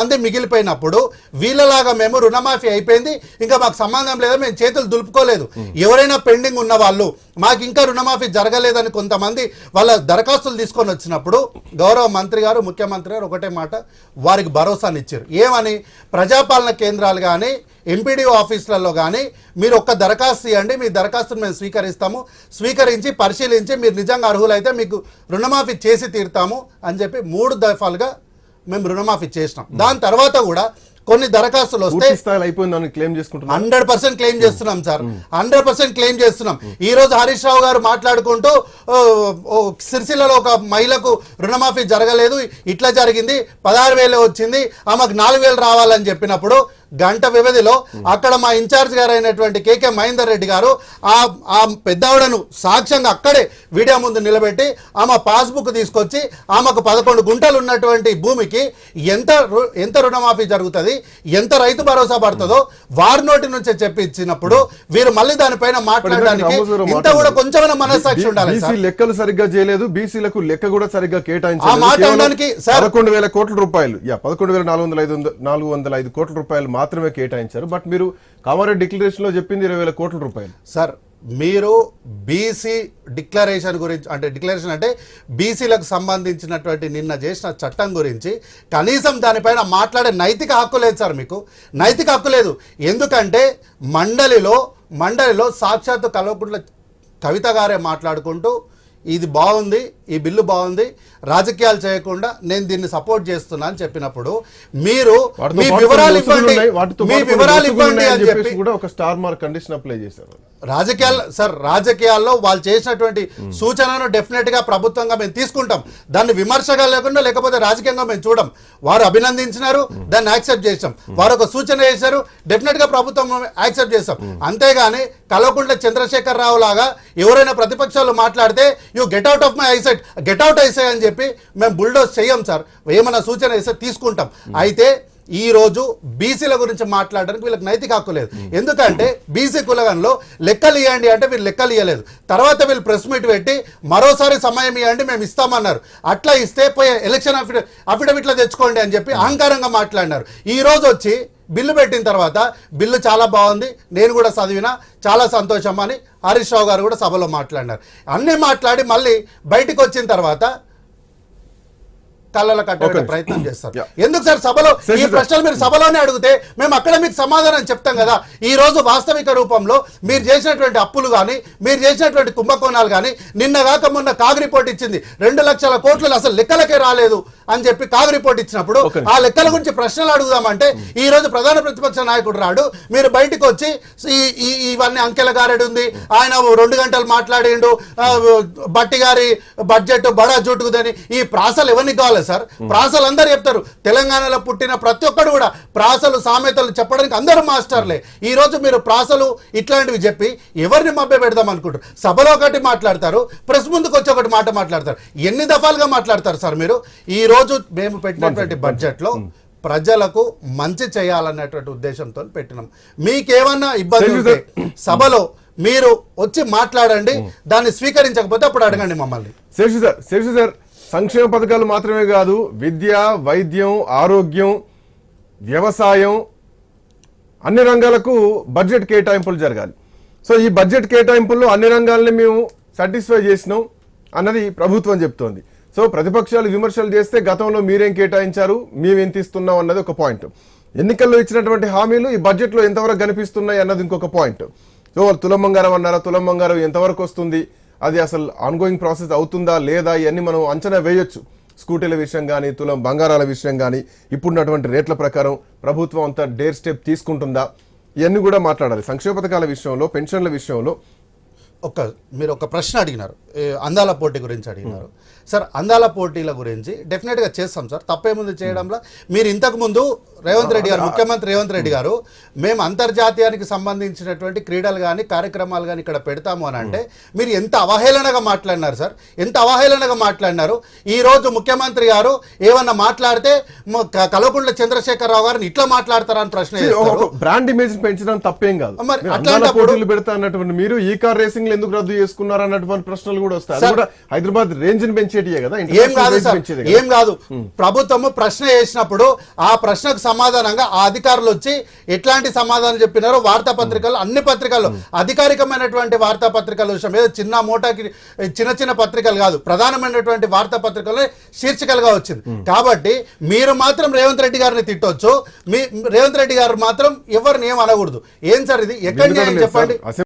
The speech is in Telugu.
మంది మిగిలిపోయినప్పుడు వీళ్ళలాగా మేము రుణమాఫీ అయిపోయింది ఇంకా మాకు సంబంధం లేదా మేము చేతులు దులుపుకోలేదు, ఎవరైనా పెండింగ్ ఉన్న వాళ్ళు మాకు ఇంకా రుణమాఫీ జరగలేదని కొంతమంది వాళ్ళ దరఖాస్తులు తీసుకొని వచ్చినప్పుడు గౌరవ మంత్రి గారు ముఖ్యమంత్రి గారు ఒకటే మాట వారికి భరోసానిచ్చారు. ఏమని? ప్రజాపాలన కేంద్రాలు కానీ ఎంపీడీఓ ఆఫీసులలో కానీ మీరు ఒక్క దరఖాస్తు ఇవ్వండి, మీ దరఖాస్తును మేము స్వీకరించి పరిశీలించి మీరు నిజంగా అర్హులైతే మీకు రుణమాఫీ చేసి తీరుతాము అని చెప్పి 3 దఫాలుగా మేము రుణమాఫీ చేసినాం. దాని తర్వాత కూడా కొన్ని దరఖాస్తులు వస్తే 100% క్లెయిమ్ చేస్తున్నాం సార్, 100% క్లెయిమ్ చేస్తున్నాం. ఈ రోజు హరీష్ రావు గారు మాట్లాడుకుంటూ సిరిసిల్లలో ఒక మహిళకు రుణమాఫీ జరగలేదు, ఇట్లా జరిగింది, 16,000 వచ్చింది, ఆమెకు 4,000 రావాలని చెప్పినప్పుడు గంట వ్యవధిలో అక్కడ మా ఇన్ఛార్జ్ గారు అయినటువంటి కేకే మహేందర్ రెడ్డి గారు ఆ పెద్దవాడను సాక్ష్యంగా అక్కడే వీడియో ముందు నిలబెట్టి ఆమె పాస్బుక్ తీసుకొచ్చి ఆమెకు 11 గుంటలు ఉన్నటువంటి భూమికి ఎంత రుణమాఫీ జరుగుతుంది, ఎంత రైతు భరోసా పడుతుందో వారి నోటి నుంచే చెప్పిచ్చినప్పుడు వీరు మళ్ళీ దానిపైన మాట్లాడడానికి ఇంత కూడా కొంచెమైనా మనస్సాక్షి ఉండాలి. లెక్కలు సరిగ్గా చేయలేదు, బీసీలకు లెక్క కూడా సరిగ్గా కేటాయించారు. మాట్లాడడానికి 11,000 కోట్ల రూపాయలు 11,405 కోట్ల రూపాయలు మాత్రమే కేటాయించారు. బట్ మీరు కామారెడ్డి డిక్లరేషన్ లో చెప్పింది 20,000 కోట్ల రూపాయలు. సార్ మీరు బీసీ డిక్లరేషన్ గురించి అంటే బీసీలకు సంబంధించినటువంటి నిన్న చేసిన చట్టం గురించి కనీసం దానిపైన మాట్లాడే నైతిక హక్కు లేదు సార్, మీకు నైతిక హక్కు లేదు. ఎందుకంటే మండలిలో సాక్షాత్తు కల్వకుంట్ల కవిత గారే మాట్లాడుకుంటూ ఇది బాగుంది, ఈ బిల్లు బాగుంది, రాజకీయాలు చేయకుండా నేను దీన్ని సపోర్ట్ చేస్తున్నా అని చెప్పినప్పుడు మీరు మీ వివరాలు ఇవ్వండి అని చెప్పి కూడా ఒక స్టార్ మార్క్ కండిషన్ అప్లై చేశారు. రాజకీయాల్లో వాళ్ళు చేసినటువంటి సూచనను డెఫినెట్ గా ప్రభుత్వంగా మేము తీసుకుంటాం, దాన్ని విమర్శగా లేకుండా లేకపోతే రాజకీయంగా మేము చూడం. వారు అభినందించినారు, దాన్ని యాక్సెప్ట్ చేసాం, వారు ఒక సూచన చేశారు, డెఫినెట్ గా ప్రభుత్వం యాక్సెప్ట్ చేస్తాం. అంతేగాని కల్వకుంట్ల చంద్రశేఖర్ రావు లాగా ఎవరైనా ప్రతిపక్షాలు మాట్లాడితే you get out of my eyesight, get out eyesight అని చెప్పి మేము బుల్డోజ్ చేయం సార్, ఏమన్నా సూచన వేస్తే తీసుకుంటాం. అయితే ఈ రోజు బీసీల గురించి మాట్లాడడానికి వీళ్ళకి నైతిక హక్కు లేదు. ఎందుకంటే బీసీ కులగంలో లెక్కలు ఇవ్వండి అంటే వీళ్ళు లెక్కలు ఇవ్వలేదు. తర్వాత వీళ్ళు ప్రెస్ మీట్ పెట్టి మరోసారి సమయం ఇవ్వండి మేము ఇస్తామన్నారు. అట్లా ఇస్తే పోయి ఎలక్షన్ అఫిడవిట్లో తెచ్చుకోండి అని చెప్పి అహంకారంగా మాట్లాడినారు. ఈ రోజు వచ్చి బిల్లు పెట్టిన తర్వాత బిల్లు చాలా బాగుంది, నేను కూడా చదివినా, చాలా సంతోషం అని హరీష్ రావు గారు కూడా సభలో మాట్లాడినారు. అన్నీ మాట్లాడి మళ్ళీ బయటకు వచ్చిన తర్వాత కళ్ళల కట్టే ప్రయత్నం చేస్తారు. ఎందుకు సార్ సభలో ఈ ప్రశ్నలు మీరు సభలోనే అడిగితే మేము అక్కడ మీకు సమాధానం చెప్తాం కదా. ఈ రోజు వాస్తవిక రూపంలో మీరు చేసినటువంటి అప్పులు కానీ మీరు చేసినటువంటి కుంభకోణాలు కానీ నిన్న కాక మొన్న కాగ్ రిపోర్ట్ ఇచ్చింది 2 లక్షల కోట్లు అసలు లెక్కలకే రాలేదు అని చెప్పి కాగ్ రిపోర్ట్ ఇచ్చినప్పుడు ఆ లెక్కల గురించి ప్రశ్నలు అడుగుదామంటే ఈ రోజు ప్రధాన ప్రతిపక్ష నాయకుడు రాడు, మీరు బయటకు వచ్చి ఇవన్నీ అంకెల గారెడు ఉంది, ఆయన 2 గంటలు మాట్లాడిండు, బట్టి గారి బడ్జెట్ బడా జుట్టుకుదని ఈ ప్రాసలు ఎవరిని కావాలి సార్? ప్రాసలు అందరూ చెప్తారు, తెలంగాణలో పుట్టిన ప్రతి ఒక్కడు కూడా ప్రాసలు సామెతలు చెప్పడానికి అందరూ మాస్టర్లే. ఈ రోజు మీరు ప్రాసలు ఇట్లాంటివి చెప్పి ఎవరిని మభ్య పెడదాం అనుకుంటారు? సభలో ఒకటి మాట్లాడతారు, ప్రెస్ ముందుకు వచ్చి ఒకటి మాట మాట్లాడతారు. ఎన్ని దఫాలుగా మాట్లాడతారు సార్ మీరు? ఈ రోజు మేము పెట్టినటువంటి బడ్జెట్ లో ప్రజలకు మంచి చేయాలనేటువంటి ఉద్దేశంతో పెట్టినాం. మీకేమన్నా ఇబ్బంది ఉంటే సభలో మీరు వచ్చి మాట్లాడండి, దాన్ని స్వీకరించకపోతే అప్పుడు అడగండి మమ్మల్ని. శేషు సార్, సంక్షేమ పథకాలు మాత్రమే కాదు, విద్య, వైద్యం, ఆరోగ్యం, వ్యవసాయం అన్ని రంగాలకు బడ్జెట్ కేటాయింపులు జరగాలి. సో ఈ బడ్జెట్ కేటాయింపుల్లో అన్ని రంగాలని మేము సాటిస్ఫై చేసినాం అన్నది ప్రభుత్వం చెప్తోంది. సో ప్రతిపక్షాలు విమర్శలు చేస్తే గతంలో మీరేం కేటాయించారు, మేమేం తీస్తున్నాం అన్నది ఒక పాయింట్. ఎన్నికల్లో ఇచ్చినటువంటి హామీలు ఈ బడ్జెట్లో ఎంతవరకు కనిపిస్తున్నాయి అన్నది ఇంకొక పాయింట్. సో తులం బంగారం అన్నారా, తులం బంగారం ఎంతవరకు వస్తుంది, అది అసలు ఆన్గోయింగ్ ప్రాసెస్ అవుతుందా లేదా, ఇవన్నీ మనం అంచనా వేయొచ్చు. స్కూటీల విషయం కానీ, తులం బంగారాల విషయం కానీ, ఇప్పుడున్నటువంటి రేట్ల ప్రకారం ప్రభుత్వం అంతా డేర్ స్టెప్ తీసుకుంటుందా, ఇవన్నీ కూడా మాట్లాడాలి. సంక్షేమ పథకాల విషయంలో, పెన్షన్ల విషయంలో మీరు ఒక ప్రశ్న అడిగినారు, అందాల పోటీ గురించి అడిగినారు. సార్ అందాల పోటీల గురించి డెఫినెట్గా చేస్తాం సార్, తప్పేముంది చేయడంలో. మీరు ఇంతకుముందు రేవంత్ రెడ్డి గారు, ముఖ్యమంత్రి రేవంత్ రెడ్డి గారు, మేము అంతర్జాతీయానికి సంబంధించినటువంటి క్రీడలు కానీ కార్యక్రమాలు కానీ ఇక్కడ పెడతాము అని అంటే మీరు ఎంత అవహేళనగా మాట్లాడినారు సార్, ఎంత అవహేళనగా మాట్లాడినారు. ఈ రోజు ముఖ్యమంత్రి గారు ఏమన్నా మాట్లాడితే కల్వకుంట్ల చంద్రశేఖరరావు గారిని ఇట్లా మాట్లాడతారా అని ప్రశ్న చేస్తారు. బ్రాండ్ ఇమేజ్ పెంచడం తప్పేం కాదు. మరి మీరు అట్లాంటప్పుడు పోటీలు పెడతా అన్నటువంటి మీరు ఈ కార్ రేసింగ్ ఎందుకు రద్దు చేసుకున్నారు అన్నటువంటి ప్రశ్నలు కూడా వస్తాయి. అది కూడా హైదరాబాద్ రేంజ్ ని పెంచేటియే కదా. ఏం కాదు సార్, ఏం కాదు. ప్రభుత్వము ప్రశ్న చేసినప్పుడు ఆ ప్రశ్నకు సమాధానంగా ఆ అధికారులు వచ్చి ఎట్లాంటి సమాధానం చెప్పినారో వార్తాపత్రికలు, అన్ని పత్రికల్లో అధికారికమైనటువంటి వార్తాపత్రికల విషయం ఏదో చిన్న మోటాకి చిన్న చిన్న పత్రికలు కాదు, ప్రధానమైనటువంటి వార్తాపత్రికలు శీర్షికలుగా వచ్చింది. కాబట్టి మీరు మాత్రం రేవంత్ రెడ్డి గారిని తిట్టొచ్చు, రేవంత్ రెడ్డి గారు మాత్రం ఎవరిని ఏం అనకూడదు. ఏం సార్ ఇది? ఎక్కడి న్యాయం చెప్పండి.